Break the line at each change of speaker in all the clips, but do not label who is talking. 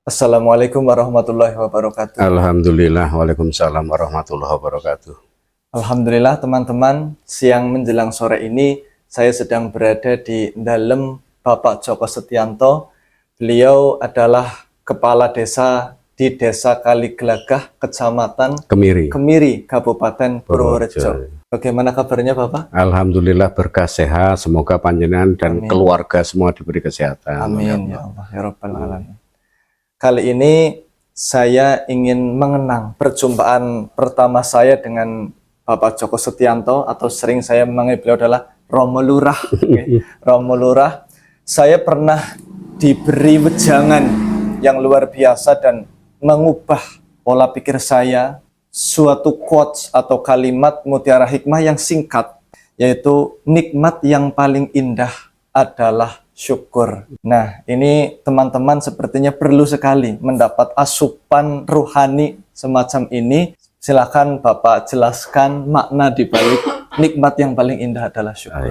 Assalamualaikum warahmatullahi wabarakatuh.
Alhamdulillah, waalaikumsalam warahmatullahi wabarakatuh.
Alhamdulillah teman-teman, siang menjelang sore ini saya sedang berada di dalam Bapak Joko Setianto. Beliau adalah kepala desa di Desa Kaliglagah, Kecamatan Kemiri, Kabupaten Purworejo. Bagaimana kabarnya Bapak?
Alhamdulillah berkah sehat, semoga panjenengan dan keluarga semua diberi kesehatan.
Amin ya Allah ya Rabbal Alamin. Kali ini saya ingin mengenang perjumpaan pertama saya dengan Bapak Joko Setianto, atau sering saya memanggil beliau adalah Romo Lurah. Romo Lurah. Saya pernah diberi wejangan yang luar biasa dan mengubah pola pikir saya, suatu quotes atau kalimat mutiara hikmah yang singkat, yaitu nikmat yang paling indah adalah syukur. Nah, ini teman-teman sepertinya perlu sekali mendapat asupan ruhani semacam ini. Silakan Bapak jelaskan makna di balik nikmat yang paling indah adalah syukur.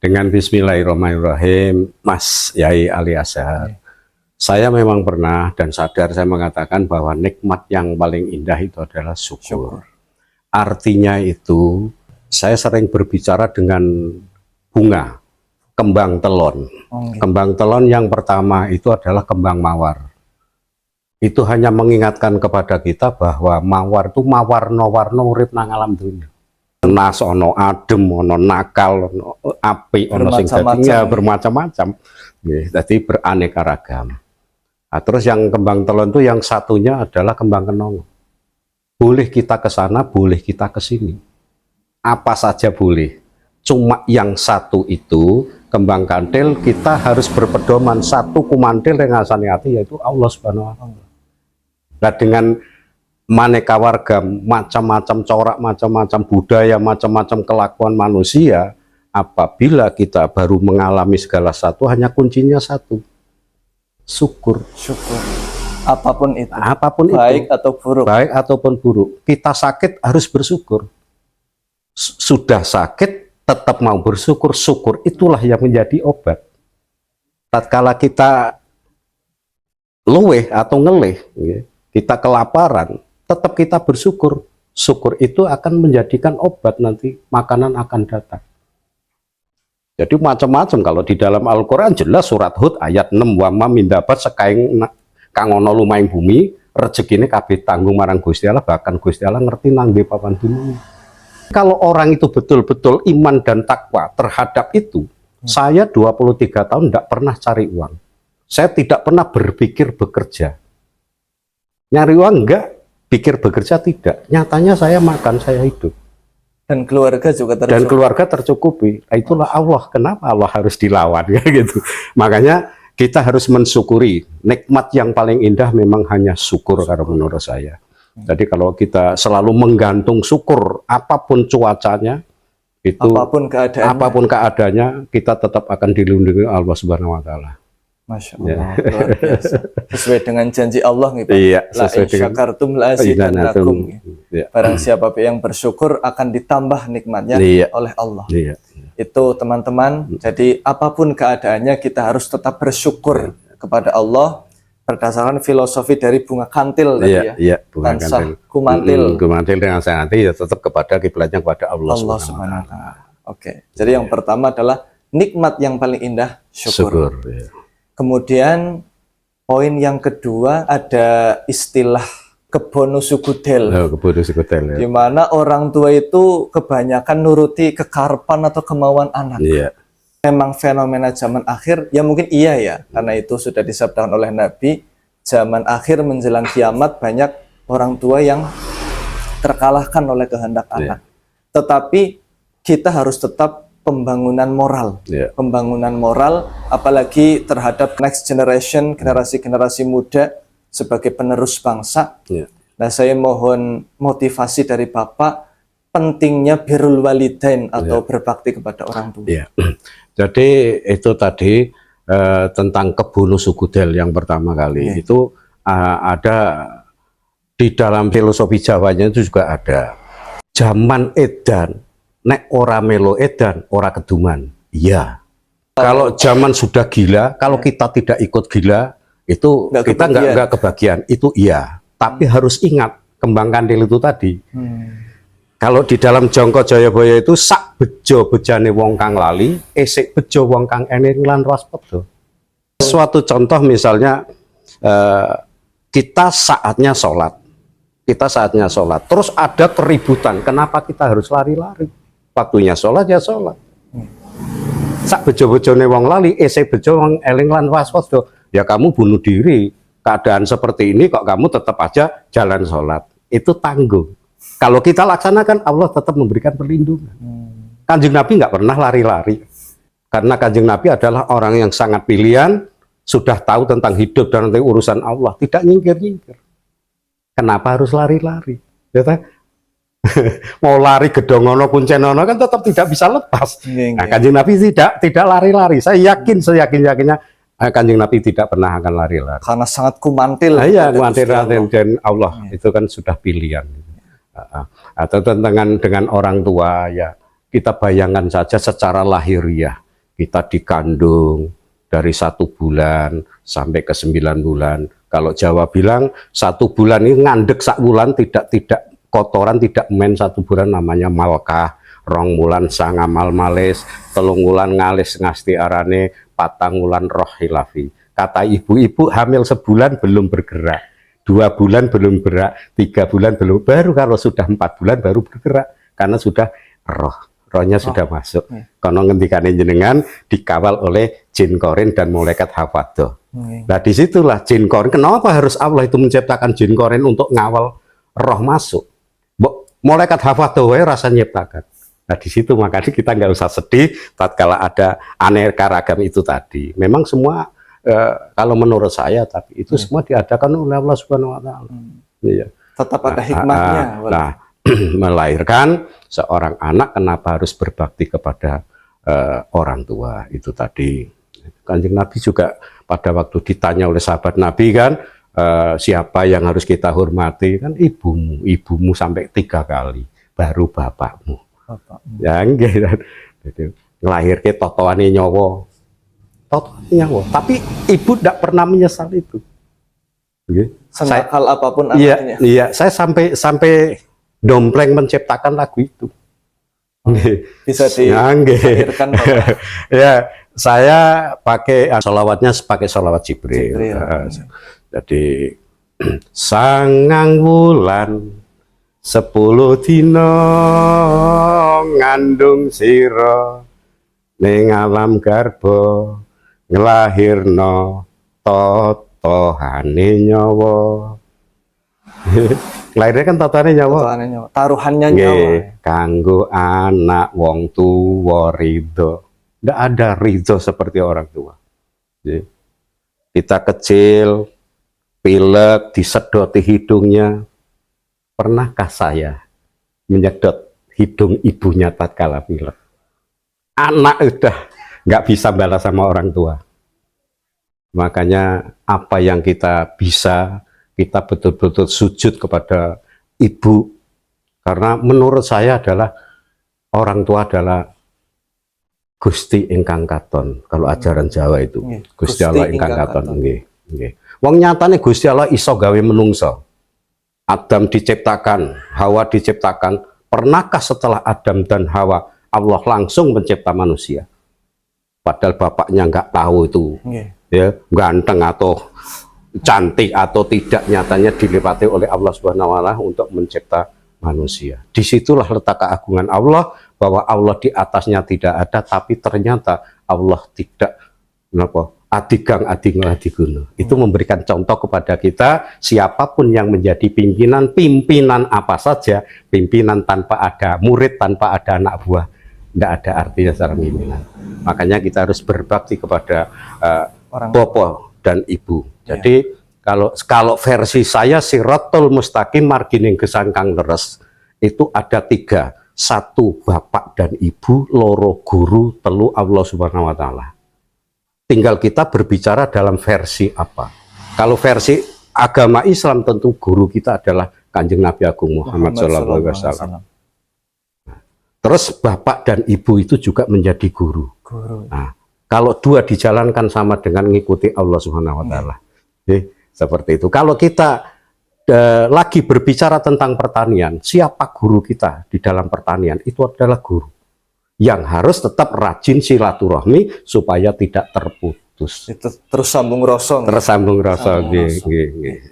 Dengan bismillahirrahmanirrahim, Mas Yai Ali Azhar. Saya memang pernah dan sadar saya mengatakan bahwa nikmat yang paling indah itu adalah syukur. Artinya itu, saya sering berbicara dengan bunga, kembang telon. Kembang telon yang pertama itu adalah kembang mawar. Itu hanya mengingatkan kepada kita bahwa mawar itu mawarno-warno urip nang alam dunia. Nas ono adem, ono nakal, ono api, ono sing dadinya bermacam-macam. Jadi beraneka ragam. Nah, terus yang kembang telon itu yang satunya adalah kembang kenong. Boleh kita ke sana, boleh kita ke sini. Apa saja boleh. Cuma yang satu itu, kembang kantil, kita harus berpedoman satu kumantil dengan asani hati, yaitu Allah Subhanahu wa Ta'ala. Nah, dengan maneka wargam, macam-macam corak, macam-macam budaya, macam-macam kelakuan manusia, apabila kita baru mengalami segala satu, hanya kuncinya satu. Syukur. Apapun itu, baik atau buruk. Baik ataupun buruk. Kita sakit harus bersyukur. Sudah sakit tetap mau bersyukur. Syukur itulah yang menjadi obat. Tatkala kita luweh atau ngeleh, kita kelaparan, tetap kita bersyukur. Syukur itu akan menjadikan obat, nanti makanan akan datang. Jadi macam-macam. Kalau di dalam Al-Quran jelas surat Hud ayat 6, wa ma min dabat sekaing kang ono lumaing bumi rezekine kabeh tanggung marang Gusti Allah, bahkan Gusti Allah ngerti nang nggih papan dunia. Kalau orang itu betul-betul iman dan takwa terhadap itu, saya 23 tahun tidak pernah cari uang. Saya tidak pernah berpikir bekerja. Nyari uang enggak, pikir bekerja tidak. Nyatanya saya makan, saya hidup. Dan keluarga juga tercukupi. Dan keluarga tercukupi. Itulah Allah. Kenapa Allah harus dilawan ya gitu. Makanya kita harus mensyukuri. Nikmat yang paling indah memang hanya syukur kalau menurut saya. Jadi kalau kita selalu menggantung syukur, apapun cuacanya, itu apapun keadaannya, kita tetap akan dilindungi Allah Subhanahu wa Ta'ala.
Masya Allah, luar biasa. Sesuai dengan janji Allah nih Pak.
Iya, sesuai dengan
syakartum la azidannakum. Barang siapa yang bersyukur akan ditambah nikmatnya oleh Allah. Itu teman-teman. Jadi apapun keadaannya kita harus tetap bersyukur kepada Allah berdasarkan filosofi dari bunga kantil tadi ya. Bunga kantil. Kumantil dengan saya nanti ya tetap kepada kiblatnya kepada Allah Subhanahu wa Ta'ala. Oke. Jadi yang pertama adalah nikmat yang paling indah syukur. Kemudian poin yang kedua ada istilah kebono sugudel. Di mana orang tua itu kebanyakan nuruti kekarepan atau kemauan anak. Memang fenomena zaman akhir, ya mungkin iya ya, karena itu sudah disabdakan oleh Nabi, zaman akhir menjelang kiamat banyak orang tua yang terkalahkan oleh kehendak anak. Tetapi kita harus tetap pembangunan moral, pembangunan moral, apalagi terhadap next generation, generasi-generasi muda sebagai penerus bangsa. Nah, saya mohon motivasi dari Bapak, pentingnya birrul walidain atau berbakti kepada orang tua.
Jadi itu tadi tentang kebono sugudel yang pertama kali itu ada di dalam filosofi Jawanya itu juga ada. Zaman edan nek ora melo edan, ora keduman. Iya. Kalau zaman sudah gila, kalau kita tidak ikut gila, itu kita nggak kebagian, itu iya. Tapi harus ingat kembang kandil itu tadi. Kalau di dalam Jongko Jayabaya itu sak bejo bejane wong kang lali, esek bejo wong kang eling lan waspada. Suatu contoh misalnya kita saatnya sholat, terus ada keributan. Kenapa kita harus lari-lari? Waktunya sholat ya sholat. Sak bejo-bejone wong lali, esek bejo wong eling lan waspada. Ya kamu bunuh diri. Keadaan seperti ini kok kamu tetap aja jalan sholat. Itu tanggung. Kalau kita laksanakan, Allah tetap memberikan perlindungan. Kanjeng Nabi nggak pernah lari-lari. Karena Kanjeng Nabi adalah orang yang sangat pilihan, sudah tahu tentang hidup dan tentang urusan Allah. Tidak nyingkir-nyingkir. Kenapa harus lari-lari? Ya, mau lari gedongono kuncenono kan tetap tidak bisa lepas. Nah, Kanjeng Nabi tidak lari-lari. Saya yakin-yakinnya Kanjeng Nabi tidak pernah akan lari-lari.
Karena sangat kumantil.
Iya, kumantil dan Allah itu kan sudah pilihan. Atau dengan orang tua, ya kita bayangkan saja secara lahiriah kita dikandung dari 1 bulan sampai ke 9 bulan. Kalau Jawa bilang 1 bulan ini ngandek sak bulan, tidak kotoran, tidak main 1 bulan, namanya malkah. 2 bulan sangamal males, 3 bulan ngalis ngasti arane, 4 bulan roh hilafi. Kata ibu-ibu hamil sebulan belum bergerak, 2 bulan belum gerak, 3 bulan belum, baru kalau sudah 4 bulan baru bergerak, karena sudah rohnya sudah masuk. Karena ngendikane jenengan dikawal oleh jin korin dan malaikat hafadoh. Nah disitulah jin korin, kenapa harus Allah itu menciptakan jin korin untuk ngawal roh masuk? Malaikat hafadoh rasa nyiptakan. Nah di situ makanya kita nggak usah sedih tatkala ada aneka ragam itu tadi. Memang semua kalau menurut saya, tapi itu semua diadakan oleh Allah Subhanahu Wa Taala. Iya.
Tetap ada hikmahnya.
Nah, melahirkan seorang anak kenapa harus berbakti kepada orang tua itu tadi. Kanjeng Nabi juga pada waktu ditanya oleh sahabat Nabi kan, siapa yang harus kita hormati, kan ibumu sampai 3 kali, baru bapakmu. Ya enggak, ngelahirke totoane nyawa. Tapi ibu tidak pernah menyesal itu.
Senakal apapun
anaknya. Iya, saya sampai dompleng menciptakan lagu itu.
Bisa dilahirkan.
Ya, saya pakai sholawatnya pakai sholawat Jibril. Jadi sangang wulan 10 dina ngandung sira ning alam garba ngelahirno totohane nyawa. Lahirnya kan totohane nyawa.
Taruhannya nyawa.
Kanggo anak wong tuwa ridho. Nggak ada ridho seperti orang tua. Kita kecil, pilek, disedoti hidungnya. Pernahkah saya menyedot hidung ibunya tatkala pilek? Anak udah nggak bisa balas sama orang tua. Makanya apa yang kita bisa, kita betul-betul sujud kepada ibu. Karena menurut saya adalah orang tua adalah Gusti ingkang katon. Kalau ajaran Jawa itu Gusti Allah ingkang katon. Wong nyatane Gusti Allah iso gawe menungso. Adam diciptakan, Hawa diciptakan. Pernahkah setelah Adam dan Hawa Allah langsung mencipta manusia? Padahal bapaknya nggak tahu itu, ya ganteng atau cantik atau tidak, nyatanya dilipati oleh Allah Subhanahu Wa Taala untuk mencipta manusia. Disitulah letak keagungan Allah, bahwa Allah di atasnya tidak ada, tapi ternyata Allah tidak adigang adiguna. Itu memberikan contoh kepada kita, siapapun yang menjadi pimpinan apa saja, pimpinan tanpa ada murid, tanpa ada anak buah, tidak ada artinya secara pimpinan. Makanya kita harus berbakti kepada bapak dan ibu. Jadi kalau versi saya Siratul Mustaqim margining gesangkang leres itu ada 3. 1 bapak dan ibu, 2 guru, 3 Allah Subhanahu Wa Taala. Tinggal kita berbicara dalam versi apa. Kalau versi agama Islam tentu guru kita adalah Kanjeng Nabi Agung Muhammad SAW. Terus bapak dan ibu itu juga menjadi guru. Nah, kalau 2 dijalankan sama dengan mengikuti Allah Subhanahu Wa Taala. Seperti itu. Kalau kita lagi berbicara tentang pertanian, siapa guru kita di dalam pertanian? Itu adalah guru yang harus tetap rajin silaturahmi supaya tidak terputus.
Itu terus sambung rosong.
Tersambung rasa,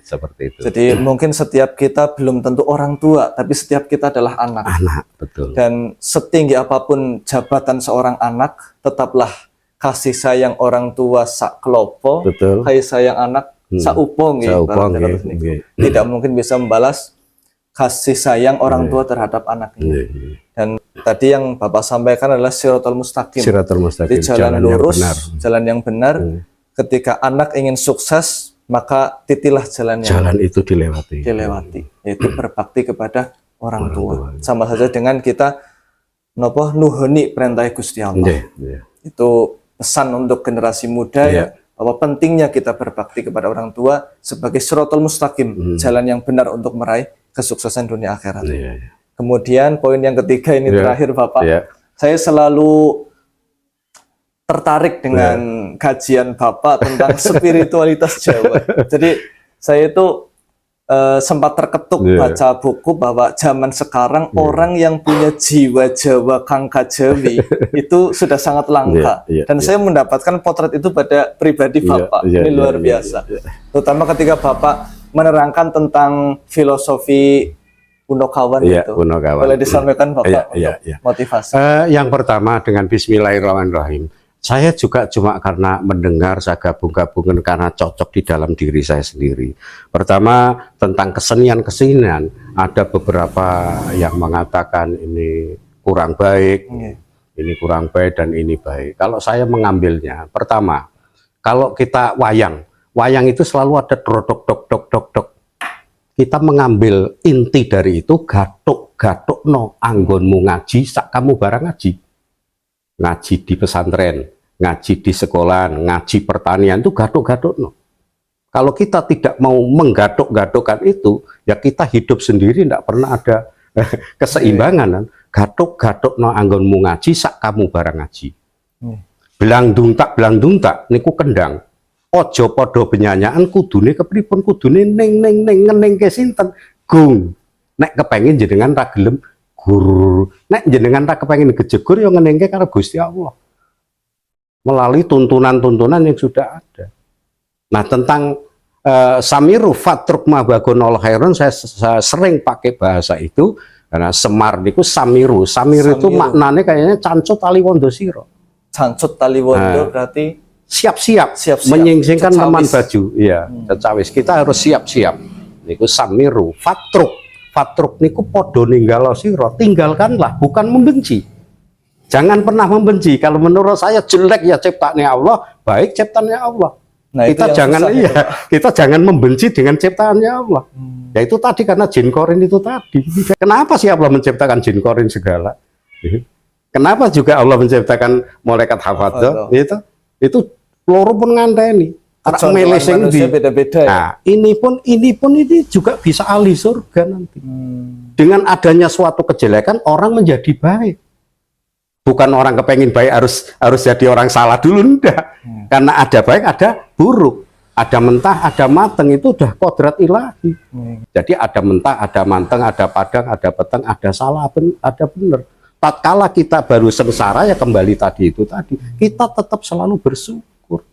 seperti itu.
Jadi mungkin setiap kita belum tentu orang tua, tapi setiap kita adalah anak.
Anak, betul.
Dan setinggi apapun jabatan seorang anak, tetaplah kasih sayang orang tua sak klopo, kasih sayang anak sak upong. Tidak mungkin bisa membalas kasih sayang orang tua terhadap anaknya. Dan tadi yang Bapak sampaikan adalah siratal mustaqim. Jadi jalan lurus, jalan yang benar. Ketika anak ingin sukses, maka titilah jalan
itu dilewati.
Yaitu berbakti kepada orang tua. Sama saja dengan kita nuhuni perintah Gusti Allah. Itu pesan untuk generasi muda ya, bahwa pentingnya kita berbakti kepada orang tua sebagai siratal mustaqim, jalan yang benar untuk meraih kesuksesan dunia akhirat. Kemudian poin yang ketiga ini terakhir Bapak, saya selalu tertarik dengan kajian Bapak tentang spiritualitas Jawa. Jadi saya itu sempat terketuk baca buku bahwa zaman sekarang orang yang punya jiwa Jawa kang kajawi itu sudah sangat langka. Dan saya mendapatkan potret itu pada pribadi Bapak. Ini luar biasa. Terutama ketika Bapak menerangkan tentang filosofi Punokawan itu. Boleh disampaikan Bapak motivasi.
Yang pertama dengan Bismillahirrahmanirrahim. Saya juga cuma karena mendengar, saya gabung-gabungkan karena cocok di dalam diri saya sendiri. Pertama tentang kesenian-kesenian, ada beberapa yang mengatakan ini kurang baik, ini kurang baik dan ini baik. Kalau saya mengambilnya, pertama, kalau kita wayang itu selalu ada drodok dok dok dok dok. Kita mengambil inti dari itu, gatuk no anggonmu ngaji, sak kamu barang ngaji. Ngaji di pesantren, ngaji di sekolah, ngaji pertanian itu gatuk no. Kalau kita tidak mau menggatuk-gatukkan itu, ya kita hidup sendiri, tidak pernah ada keseimbangan. Gatuk no anggonmu ngaji, sak kamu barang ngaji. Belang dungtak, niku kendang. Ojo podo benyanyaan kudune kepripun, kudune neng ke sinten gung. Nek kepengin jenengan ra gelem gur, nek jenengan ra kepengin gejegur ya ngenengke karo Gusti Allah melalui tuntunan-tuntunan yang sudah ada. Nah tentang samiru fatruk mabagonol khairon, saya sering pakai bahasa itu karena semar niku samiru itu maknanya kayaknya cancut tali wondo siro. Cancut tali wondo berarti siap-siap menyingsingkan teman baju, ya, cacawis. Kita harus siap-siap. Niku samiru, fatruk niku podo ninggalo siro, tinggalkanlah, bukan membenci. Jangan pernah membenci. Kalau menurut saya jelek ya ciptaannya Allah, baik ciptaannya Allah. Nah, kita jangan membenci dengan ciptaannya Allah. Ya itu tadi karena jin korin itu tadi. Kenapa sih Allah menciptakan jin korin segala? Kenapa juga Allah menciptakan malaikat hafadz? Itu loro pun nganteni anak meleseng di beda-beda ya? Nah, ini pun juga bisa ahli surga nanti. Dengan adanya suatu kejelekan orang menjadi baik. Bukan orang kepengin baik harus jadi orang salah dulu, enggak. Karena ada baik ada buruk, ada mentah ada mateng, itu udah kodrat ilahi. Jadi ada mentah ada manteng, ada padang ada peteng, ada salah ada benar. Tatkala kita baru sengsara ya kembali tadi kita tetap selalu bersyukur.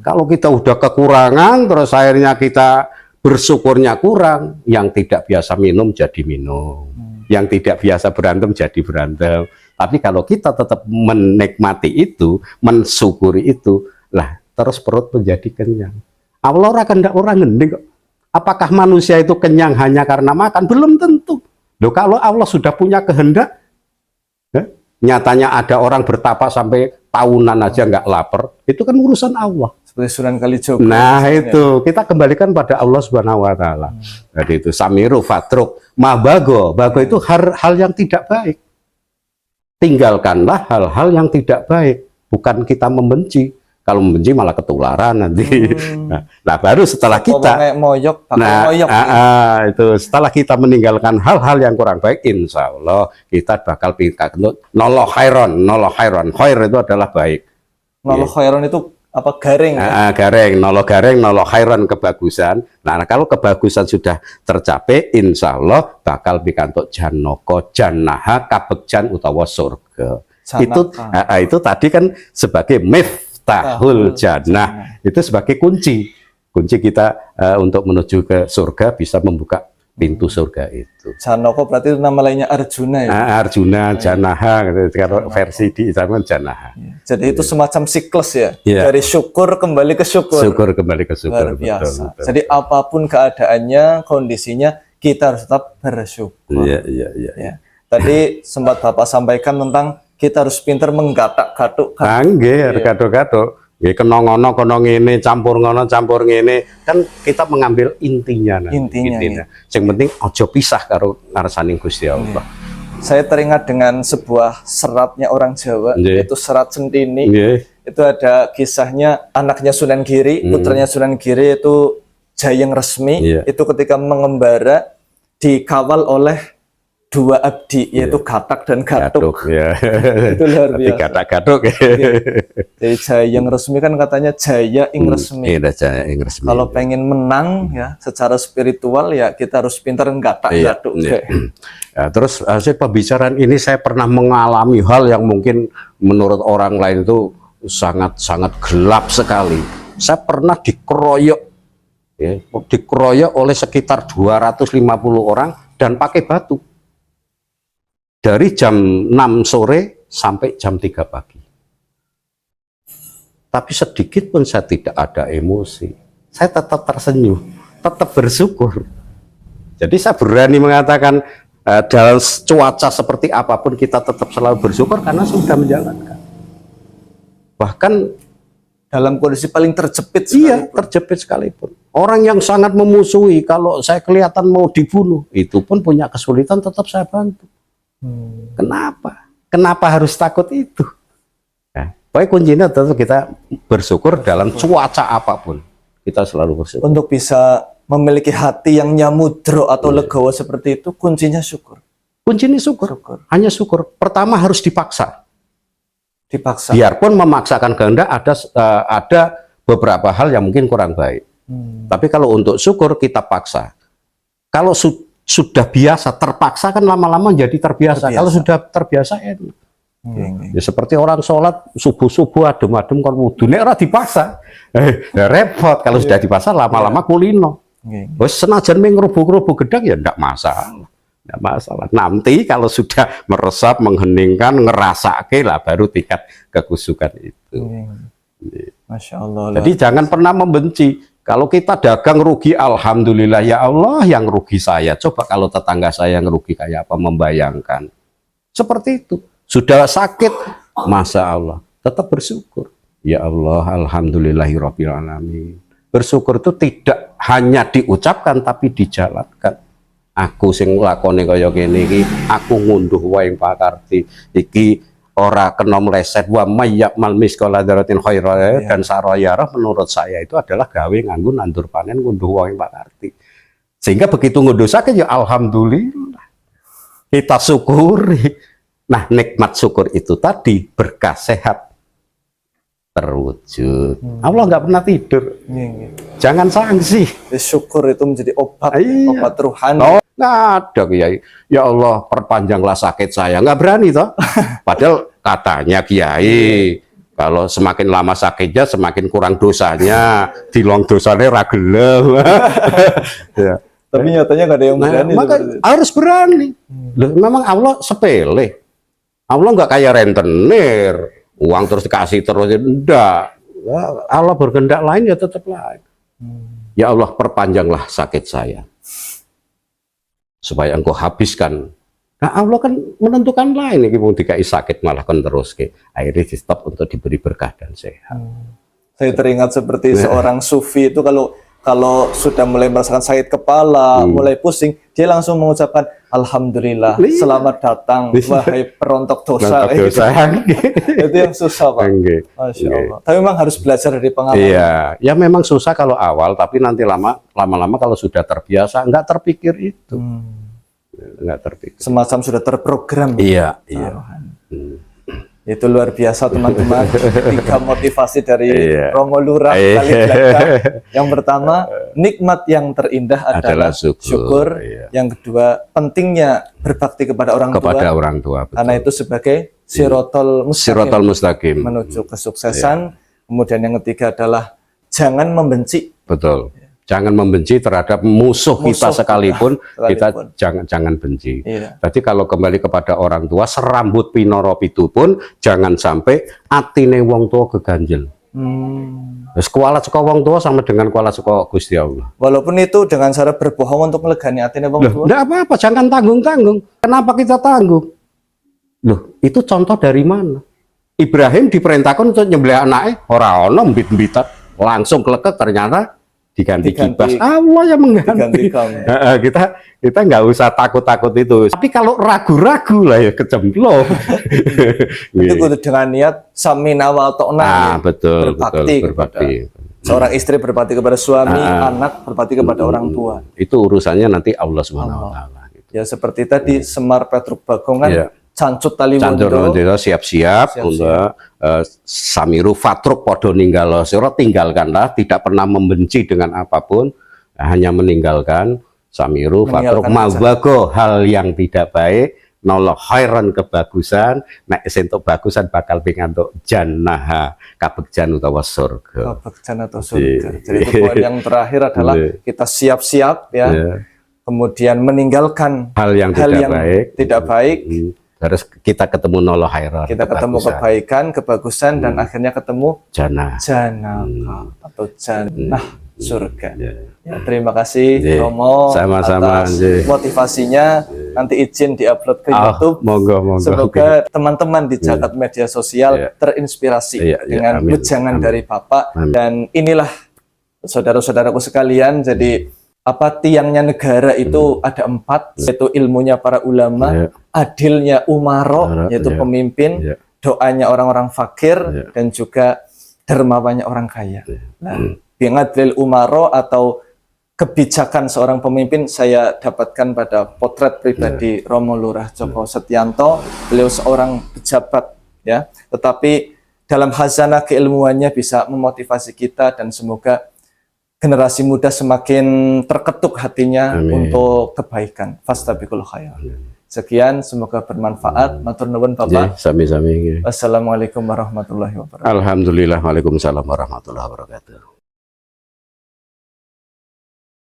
Kalau kita udah kekurangan terus akhirnya kita bersyukurnya kurang, yang tidak biasa minum jadi minum, yang tidak biasa berantem jadi berantem. Tapi kalau kita tetap menikmati itu, mensyukuri itu, lah terus perut menjadi kenyang. Allah orang ngending kok. Apakah manusia itu kenyang hanya karena makan? Belum tentu. Loh, kalau Allah sudah punya kehendak, nyatanya ada orang bertapa sampai tahunan aja nggak lapar, itu kan urusan Allah.
Seperti Sunan Kalijogo.
Nah itu kita kembalikan pada Allah Subhanahu Wa Taala. Jadi itu samiru fatruk mabago, bago itu hal yang tidak baik. Tinggalkanlah hal-hal yang tidak baik. Bukan kita membenci. Kalau membenci malah ketularan nanti. Nah baru setelah kita, itu setelah kita meninggalkan hal-hal yang kurang baik, insya Allah kita bakal noloh khairon. Khair itu adalah baik.
Noloh khairon itu apa garing ya?
Garing nolo khairan, kebagusan. Nah kalau kebagusan sudah tercapai, insya Allah bakal pikantuk janaka jannaha kabegjan utawa surga. Itu tadi kan sebagai miftahul jannah, itu sebagai kunci kita untuk menuju ke surga, bisa membuka pintu surga itu.
Janaka berarti itu nama lainnya Arjuna ya?
Arjuna, Janaha, kalau versi di zaman Janaha.
Jadi itu semacam siklus ya? Dari syukur kembali ke syukur.
Syukur kembali ke syukur.
Luar biasa. Betul. Jadi apapun keadaannya, kondisinya, kita harus tetap bersyukur.
Iya.
Tadi sempat Bapak sampaikan tentang kita harus pintar menggatak-gatuk.
Gatuk-gatuk. Kena ngono, kono ngene, campur ngono, campur ngene, kan kita mengambil intinya. Intinya. Yang penting ojo pisah karo ngarsaning Gusti Allah.
Saya teringat dengan sebuah seratnya orang Jawa, yaitu serat Sentini. Itu ada kisahnya anaknya Sunan Giri, putranya Sunan Giri itu Jayeng Resmi, itu ketika mengembara dikawal oleh dua abdi, yaitu Gatak dan Gatuk. Itu luar biasa.
Gatak-gatuk.
Jadi Jayeng Resmi kan katanya Jaya ing Resmi.
Jaya ing Resmi.
Kalau pengen menang ya secara spiritual ya kita harus pintar gatak-gatuk.
Terus hasil pembicaraan ini saya pernah mengalami hal yang mungkin menurut orang lain itu sangat gelap sekali. Saya pernah dikeroyok, dikeroyok oleh sekitar 250 orang dan pakai batu. Dari jam 6 sore sampai jam 3 pagi. Tapi sedikit pun saya tidak ada emosi. Saya tetap tersenyum, tetap bersyukur. Jadi saya berani mengatakan dalam cuaca seperti apapun kita tetap selalu bersyukur karena sudah menjalankan. Bahkan
dalam kondisi paling terjepit
sekalipun. Terjepit sekalipun. Orang yang sangat memusuhi, kalau saya kelihatan mau dibunuh, itu pun punya kesulitan, tetap saya bantu. Kenapa harus takut itu? Pokoknya kuncinya tentu kita bersyukur dalam cuaca apapun. Kita selalu bersyukur.
Untuk bisa memiliki hati yang nyamudro atau legowo seperti itu, kuncinya syukur.
Kuncinya syukur. Hanya syukur. Pertama harus dipaksa. Biarpun memaksakan kehendak ada beberapa hal yang mungkin kurang baik. Tapi kalau untuk syukur kita paksa. Kalau sudah biasa, terpaksa kan lama-lama jadi terbiasa. Kalau sudah terbiasa enak. Ya seperti orang sholat subuh-subuh adem-adem kon wudu, nek ora dipaksa repot. Kalau sudah dipaksa lama-lama kulino. Wes senajan ngerubuk-rubuk gedang ya ndak masalah. Ndak masalah. Nanti kalau sudah meresap, mengheningkan, ngerasake lah baru tingkat kekusukan itu.
Masya Allah.
Jadi jangan pernah membenci. Kalau kita dagang rugi, alhamdulillah ya Allah yang rugi saya. Coba kalau tetangga saya yang rugi kayak apa, membayangkan. Seperti itu. Sudah sakit, Masya Allah, tetap bersyukur. Ya Allah, alhamdulillahirabbil alamin. Bersyukur itu tidak hanya diucapkan tapi dijalankan. Aku sing lakone kaya ngene iki, aku ngunduh wae pakarti iki ora kena meleset wa mayyamal miskala dzarratin khairan dan sarayarah, menurut saya itu adalah gawe nganggo nandur panen ngunduh wae pakarti. Sehingga begitu ngunduh sakit ya alhamdulillah. Kita syukuri. Nah, nikmat syukur itu tadi berkah sehat terwujud. Allah nggak pernah tidur. Jangan sanksi.
Syukur itu menjadi obat, obat rohani.
Nggak ada Kiai. Ya Allah, perpanjanglah sakit saya. Nggak berani toh. Padahal katanya Kiai, kalau semakin lama sakitnya, semakin kurang dosanya. Dilong dosanya ragelem. Ya.
Tapi nyatanya nggak ada yang berani.
Maka harus berani. Memang Allah sepele. Allah nggak kayak rentenir, uang terus dikasih terus, enggak. Allah berkehendak lain ya tetap lain. Ya Allah, perpanjanglah sakit saya supaya engkau habiskan. Nah Allah kan menentukan lain, ini mau dikai sakit malah kan terus ke akhirnya di stop untuk diberi berkah dan sehat.
Saya teringat seperti seorang sufi itu kalau sudah mulai merasakan sakit kepala, mulai pusing, dia langsung mengucapkan alhamdulillah, selamat datang wahai perontok dosa. Itu yang susah, Pak. Masya Allah. Tapi memang harus belajar dari pengalaman.
Iya, ya memang susah kalau awal, tapi nanti lama-lama kalau sudah terbiasa, nggak terpikir itu. Nggak terpikir.
Semacam sudah terprogram.
Iya.
Itu luar biasa teman-teman. 3 motivasi dari Romo Lurah kali Yang pertama, nikmat yang terindah adalah syukur. Yang kedua, pentingnya berbakti kepada orang tua.
Betul.
Karena itu sebagai sirotol mustaqim menuju kesuksesan. Kemudian yang ketiga adalah jangan membenci.
Betul. Jangan membenci terhadap musuh kita sekalipun, kita jangan benci. Jadi kalau kembali kepada orang tua, serambut pinoro pitu pun jangan sampai atine wong tua keganjel. Kualat saka wong tua sama dengan kualat saka Gusti Allah.
Walaupun itu dengan cara berbohong untuk melegani atine wong tua.
Enggak apa-apa, jangan tanggung-tanggung. Kenapa kita tanggung? Loh, itu contoh dari mana? Ibrahim diperintahkan untuk nyembelih anaknya, ora ono mbit-mbitat, langsung keleket, ternyata diganti kibas. Allah yang mengganti. Kita nggak usah takut-takut itu. Tapi kalau ragu-ragu lah ya kecemplung.
Itu kudu dengan niat samina wa ta'na.
Berbakti.
Seorang istri berbakti kepada suami, anak berbakti kepada orang tua.
Itu urusannya nanti Allah Subhanahu wa taala.
Ya seperti tadi Semar Petruk Bagong kan cancut tali wondo,
siap-siap untuk samiru fatruk podo ninggalo sira, tinggalkanlah, tidak pernah membenci dengan apapun, hanya meninggalkan samiru fatruk mawago, hal yang tidak baik, nolo khairan, kebagusan, nek sentuk bagusan bakal pingantuk jannah kabegjan utawa surga.
Kabegjan atau surga. Jadi itu poin yang terakhir adalah kita siap-siap kemudian meninggalkan hal yang tidak baik.
Terus kita ketemu nolo khairan,
kita ketemu kebaikan, kebagusan, dan akhirnya ketemu jannah atau jannah surga. Ya, terima kasih Romo atas motivasinya. Nanti izin diupload ke YouTube.
Monggo.
Semoga teman-teman di jagat media sosial terinspirasi dengan wejangan dari Bapak. Dan inilah saudara-saudaraku sekalian, jadi tiangnya negara itu ada 4, yaitu ilmunya para ulama, adilnya umaro, yaitu pemimpin, doanya orang-orang fakir, dan juga dermawannya orang kaya. Nah, bi'adlil umaro atau kebijakan seorang pemimpin saya dapatkan pada potret pribadi Romo Lurah Djoko Setianto. Beliau seorang pejabat, ya, tetapi dalam khazanah keilmuannya bisa memotivasi kita, dan semoga generasi muda semakin terketuk hatinya untuk kebaikan. Fastabiqul khairat. Sekian, semoga bermanfaat. Matur nuwun Bapak.
Sami-sami.
Wassalamualaikum warahmatullahi wabarakatuh.
Alhamdulillah, waalaikumsalam warahmatullahi wabarakatuh.